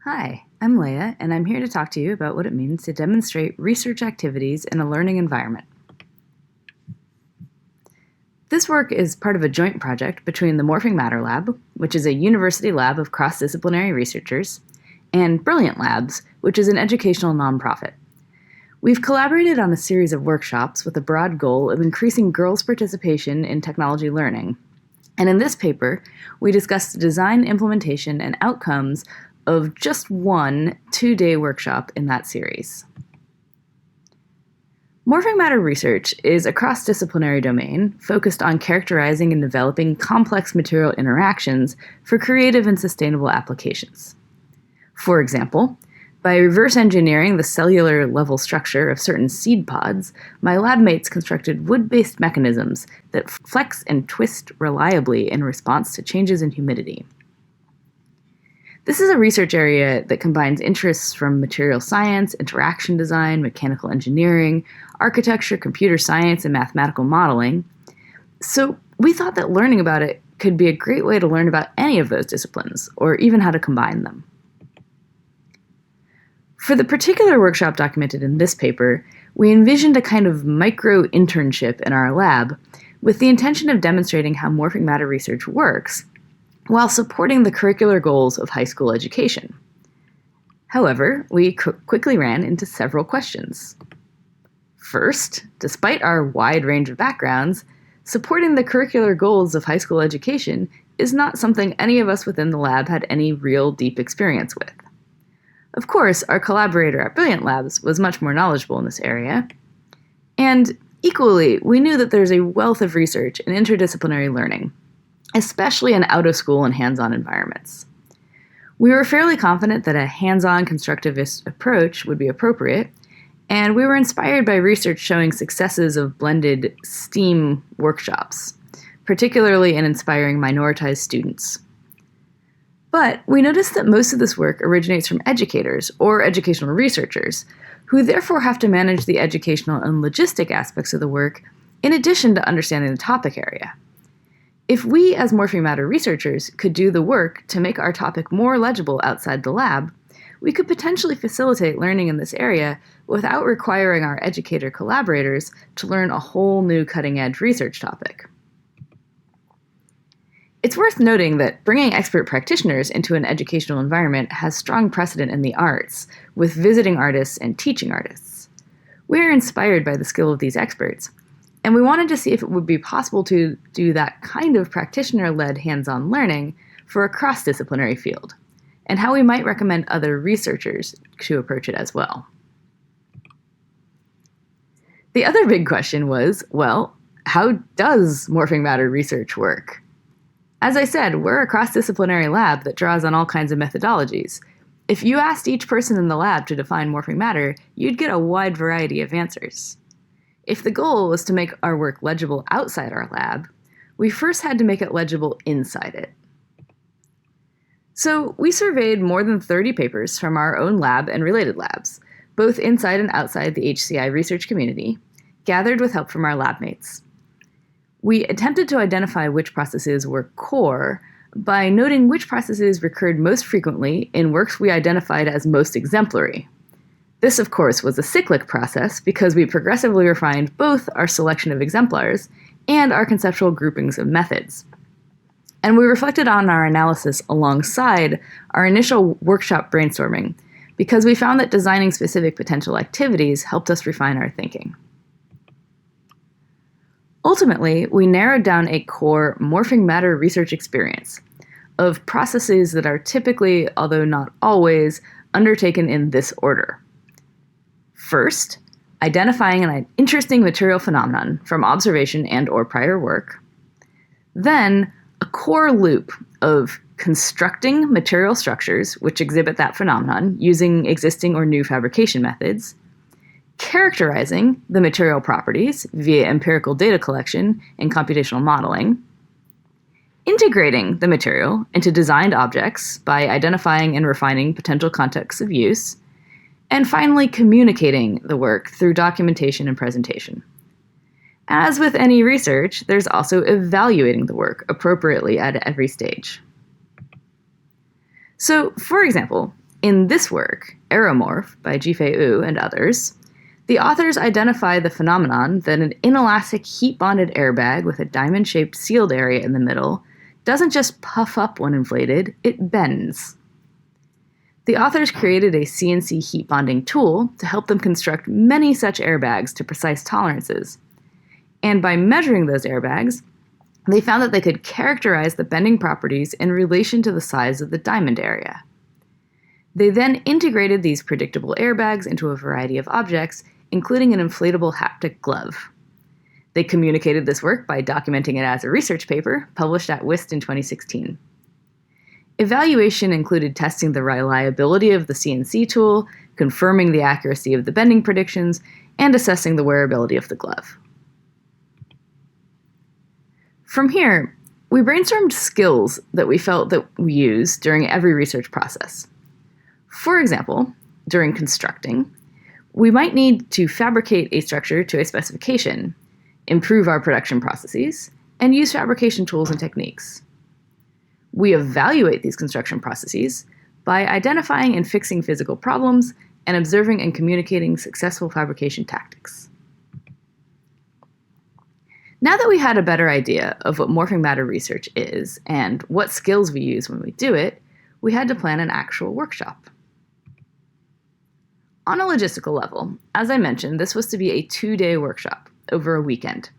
Hi, I'm Leah, and I'm here to talk to you about what it means to demonstrate research activities in a learning environment. This work is part of a joint project between the Morphing Matter Lab, which is a university lab of cross-disciplinary researchers, and Brilliant Labs, which is an educational nonprofit. We've collaborated on a series of workshops with a broad goal of increasing girls' participation in technology learning. And in this paper, we discussed the design, implementation, and outcomes of just one 2-day workshop in that series. Morphing matter research is a cross-disciplinary domain focused on characterizing and developing complex material interactions for creative and sustainable applications. For example, by reverse engineering the cellular level structure of certain seed pods, my lab mates constructed wood-based mechanisms that flex and twist reliably in response to changes in humidity. This is a research area that combines interests from material science, interaction design, mechanical engineering, architecture, computer science, and mathematical modeling. So we thought that learning about it could be a great way to learn about any of those disciplines, or even how to combine them. For the particular workshop documented in this paper, we envisioned a kind of micro-internship in our lab with the intention of demonstrating how morphing matter research works, while supporting the curricular goals of high school education. However, we quickly ran into several questions. First, despite our wide range of backgrounds, supporting the curricular goals of high school education is not something any of us within the lab had any real deep experience with. Of course, our collaborator at Brilliant Labs was much more knowledgeable in this area, and equally, we knew that there's a wealth of research in interdisciplinary learning, especially in out-of-school and hands-on environments. We were fairly confident that a hands-on constructivist approach would be appropriate, and we were inspired by research showing successes of blended STEAM workshops, particularly in inspiring minoritized students. But we noticed that most of this work originates from educators or educational researchers, who therefore have to manage the educational and logistic aspects of the work in addition to understanding the topic area. If we, as morphing matter researchers, could do the work to make our topic more legible outside the lab, we could potentially facilitate learning in this area without requiring our educator collaborators to learn a whole new cutting-edge research topic. It's worth noting that bringing expert practitioners into an educational environment has strong precedent in the arts, with visiting artists and teaching artists. We are inspired by the skill of these experts, and we wanted to see if it would be possible to do that kind of practitioner-led hands-on learning for a cross-disciplinary field, and how we might recommend other researchers to approach it as well. The other big question was, well, how does morphing matter research work? As I said, we're a cross-disciplinary lab that draws on all kinds of methodologies. If you asked each person in the lab to define morphing matter, you'd get a wide variety of answers. If the goal was to make our work legible outside our lab, we first had to make it legible inside it. So we surveyed more than 30 papers from our own lab and related labs, both inside and outside the HCI research community, gathered with help from our lab mates. We attempted to identify which processes were core by noting which processes recurred most frequently in works we identified as most exemplary. This, of course, was a cyclic process because we progressively refined both our selection of exemplars and our conceptual groupings of methods. And we reflected on our analysis alongside our initial workshop brainstorming because we found that designing specific potential activities helped us refine our thinking. Ultimately, we narrowed down a core morphing matter research experience of processes that are typically, although not always, undertaken in this order. First, identifying an interesting material phenomenon from observation and/or prior work. Then, a core loop of constructing material structures which exhibit that phenomenon using existing or new fabrication methods, characterizing the material properties via empirical data collection and computational modeling, integrating the material into designed objects by identifying and refining potential contexts of use, and finally communicating the work through documentation and presentation. As with any research, there's also evaluating the work appropriately at every stage. So, for example, In this work, Aeromorph by Jifei Wu and others, the authors identify the phenomenon that an inelastic heat-bonded airbag with a diamond-shaped sealed area in the middle doesn't just puff up when inflated, it bends. The authors created a CNC heat bonding tool to help them construct many such airbags to precise tolerances. And by measuring those airbags, they found that they could characterize the bending properties in relation to the size of the diamond area. They then integrated these predictable airbags into a variety of objects, including an inflatable haptic glove. They communicated this work by documenting it as a research paper published at WIST in 2016. Evaluation included testing the reliability of the CNC tool, confirming the accuracy of the bending predictions, and assessing the wearability of the glove. From here, we brainstormed skills that we felt that we use during every research process. For example, during constructing, we might need to fabricate a structure to a specification, improve our production processes, and use fabrication tools and techniques. We evaluate these construction processes by identifying and fixing physical problems and observing and communicating successful fabrication tactics. Now that we had a better idea of what morphing matter research is and what skills we use when we do it, we had to plan an actual workshop. On a logistical level, as I mentioned, this was to be a 2-day workshop over a weekend.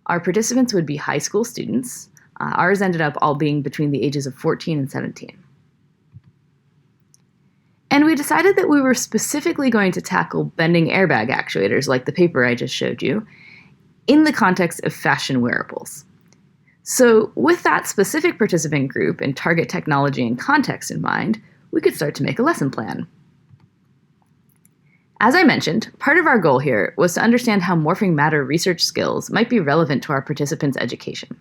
Our participants would be high school students. Ours ended up all being between the ages of 14 and 17. And we decided that we were specifically going to tackle bending airbag actuators like the paper I just showed you in the context of fashion wearables. So with that specific participant group and target technology and context in mind, we could start to make a lesson plan. As I mentioned, part of our goal here was to understand how morphing matter research skills might be relevant to our participants' education.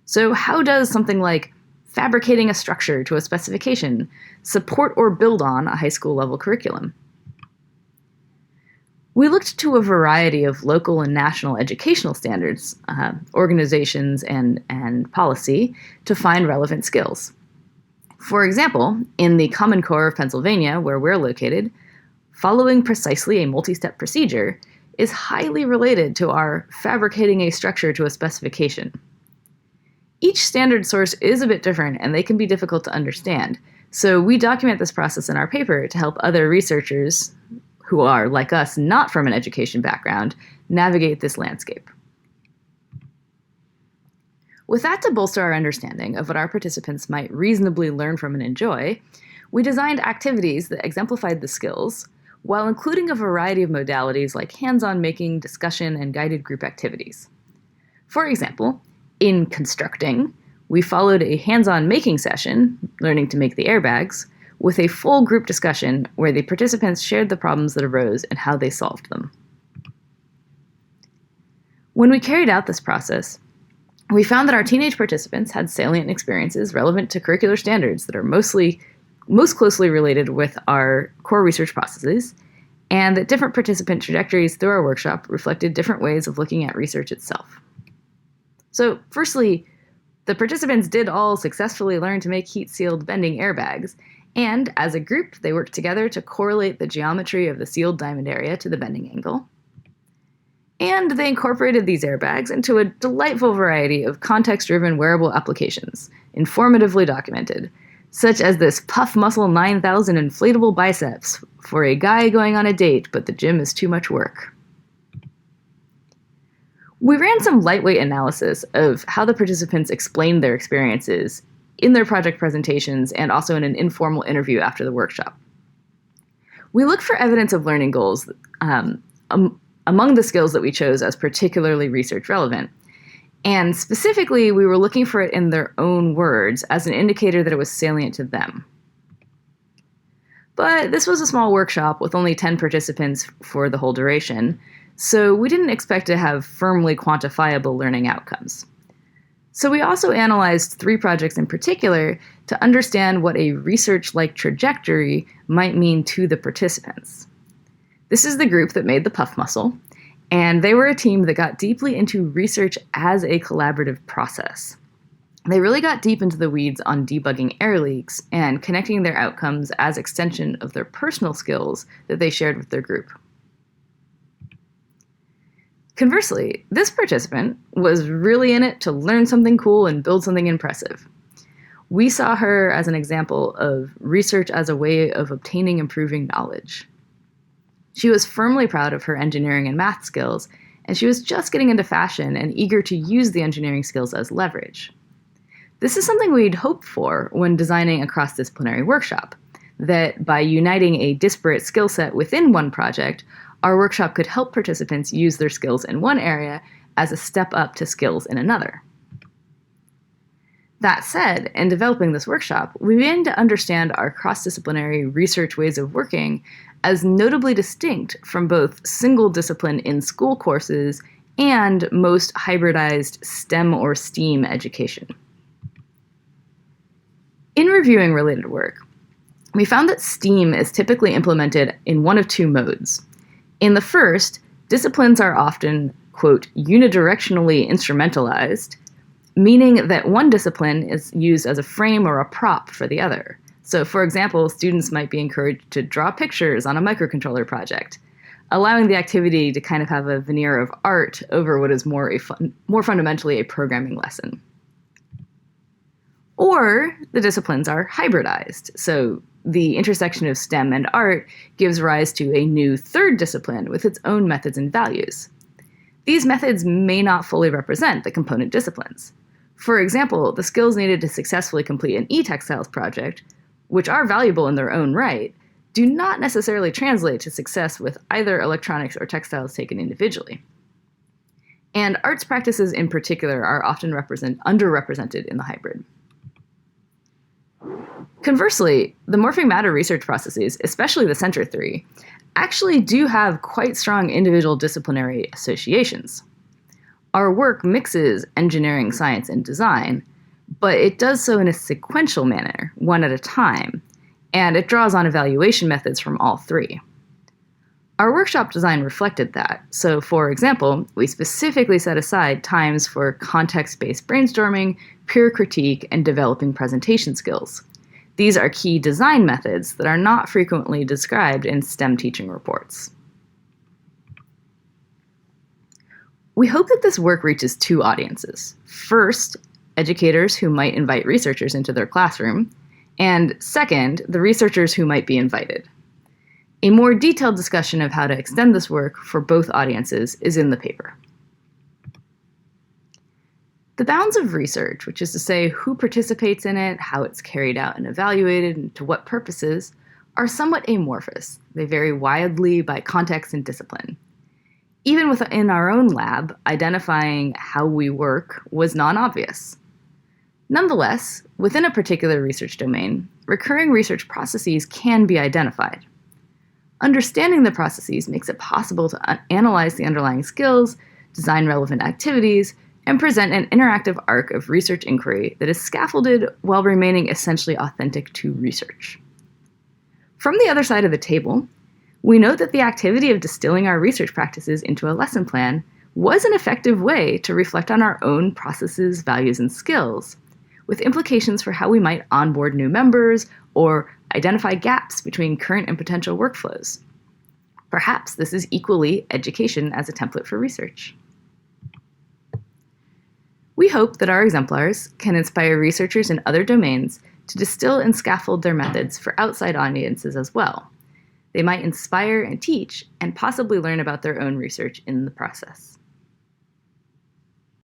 So how does something like fabricating a structure to a specification support or build on a high school level curriculum? We looked to a variety of local and national educational standards, organizations, and policy to find relevant skills. For example, in the Common Core of Pennsylvania, where we're located, following precisely a multi-step procedure is highly related to our fabricating a structure to a specification. Each standard source is a bit different and they can be difficult to understand, so we document this process in our paper to help other researchers who are, like us, not from an education background, navigate this landscape. With that to bolster our understanding of what our participants might reasonably learn from and enjoy, we designed activities that exemplified the skills, while including a variety of modalities like hands-on making, discussion, and guided group activities. For example, in constructing, we followed a hands-on making session, learning to make the airbags, with a full group discussion where the participants shared the problems that arose and how they solved them. When we carried out this process, we found that our teenage participants had salient experiences relevant to curricular standards that are most closely related with our core research processes, and that different participant trajectories through our workshop reflected different ways of looking at research itself. So firstly, the participants did all successfully learn to make heat-sealed bending airbags, and as a group, they worked together to correlate the geometry of the sealed diamond area to the bending angle. And they incorporated these airbags into a delightful variety of context-driven wearable applications, informatively documented, such as this Puff Muscle 9000 inflatable biceps for a guy going on a date, but the gym is too much work. We ran some lightweight analysis of how the participants explained their experiences in their project presentations and also in an informal interview after the workshop. We looked for evidence of learning goals among the skills that we chose as particularly research relevant. And specifically, we were looking for it in their own words as an indicator that it was salient to them. But this was a small workshop with only 10 participants for the whole duration, so we didn't expect to have firmly quantifiable learning outcomes. So we also analyzed 3 projects in particular to understand what a research-like trajectory might mean to the participants. This is the group that made the puff muscle, and they were a team that got deeply into research as a collaborative process. They really got deep into the weeds on debugging air leaks and connecting their outcomes as extension of their personal skills that they shared with their group. Conversely, this participant was really in it to learn something cool and build something impressive. We saw her as an example of research as a way of obtaining improving knowledge. She was firmly proud of her engineering and math skills, and she was just getting into fashion and eager to use the engineering skills as leverage. This is something we'd hoped for when designing a cross-disciplinary workshop, that by uniting a disparate skill set within one project, our workshop could help participants use their skills in one area as a step up to skills in another. That said, in developing this workshop, we began to understand our cross-disciplinary research ways of working as notably distinct from both single discipline in-school courses and most hybridized STEM or STEAM education. In reviewing related work, we found that STEAM is typically implemented in one of two modes. In the first, disciplines are often, quote, unidirectionally instrumentalized, meaning that one discipline is used as a frame or a prop for the other. So, for example, students might be encouraged to draw pictures on a microcontroller project, allowing the activity to kind of have a veneer of art over what is more fundamentally a programming lesson. Or the disciplines are hybridized, so the intersection of STEM and art gives rise to a new third discipline with its own methods and values. These methods may not fully represent the component disciplines. For example, the skills needed to successfully complete an e-textiles project, which are valuable in their own right, do not necessarily translate to success with either electronics or textiles taken individually. And arts practices in particular are often underrepresented in the hybrid. Conversely, the morphing matter research processes, especially the Center 3, actually do have quite strong individual disciplinary associations. Our work mixes engineering, science, and design, but it does so in a sequential manner, one at a time, and it draws on evaluation methods from all three. Our workshop design reflected that, so for example, we specifically set aside times for context-based brainstorming, peer critique, and developing presentation skills. These are key design methods that are not frequently described in STEM teaching reports. We hope that this work reaches two audiences. First, educators who might invite researchers into their classroom, and second, the researchers who might be invited. A more detailed discussion of how to extend this work for both audiences is in the paper. The bounds of research, which is to say who participates in it, how it's carried out and evaluated, and to what purposes, are somewhat amorphous. They vary wildly by context and discipline. Even within our own lab, identifying how we work was non-obvious. Nonetheless, within a particular research domain, recurring research processes can be identified. Understanding the processes makes it possible to analyze the underlying skills, design relevant activities, and present an interactive arc of research inquiry that is scaffolded while remaining essentially authentic to research. From the other side of the table, we note that the activity of distilling our research practices into a lesson plan was an effective way to reflect on our own processes, values, and skills, with implications for how we might onboard new members or identify gaps between current and potential workflows. Perhaps this is equally education as a template for research. We hope that our exemplars can inspire researchers in other domains to distill and scaffold their methods for outside audiences as well. They might inspire and teach, and possibly learn about their own research in the process.